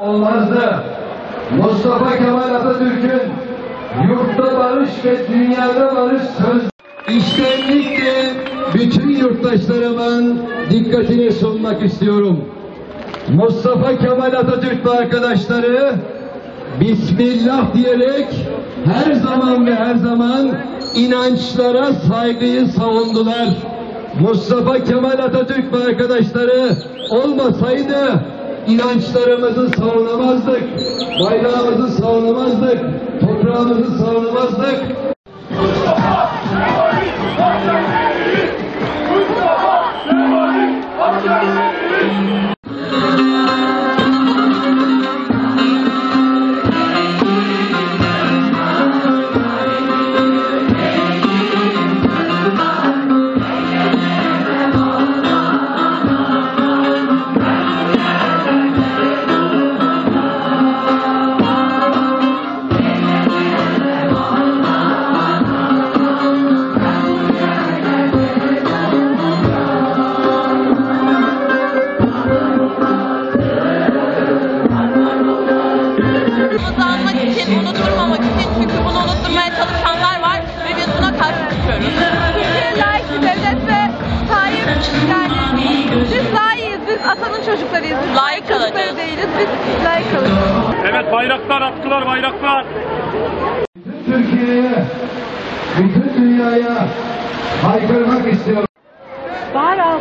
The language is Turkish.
Olmazdı. Mustafa Kemal Atatürk'ün yurtta barış ve dünyada barış söz içtenlikle bütün yurttaşlarımın dikkatini sunmak istiyorum. Mustafa Kemal Atatürk ve arkadaşları Bismillah diyerek her zaman ve her zaman inançlara saygıyı savundular. Mustafa Kemal Atatürk ve arkadaşları olmasaydı inançlarımızı savunamazdık, bayrağımızı savunamazdık, toprağımızı savunamazdık. Mustafa Kemal'in askerleri! Mustafa Kemal'in askerleri! Anmak için, unutturmamak için, çünkü bunu unutturmaya çalışanlar var ve biz buna karşı çıkıyoruz. Türkiye layık bir devlet ve sahip, yani biz layığız, biz atanın çocuklarıyız. Biz Layık kalacağız. değiliz, biz layık kalacağız. Evet, bayraklar attılar, bayraklar. Bütün Türkiye'ye, bütün dünyaya haykırmak istiyorum. Var abla.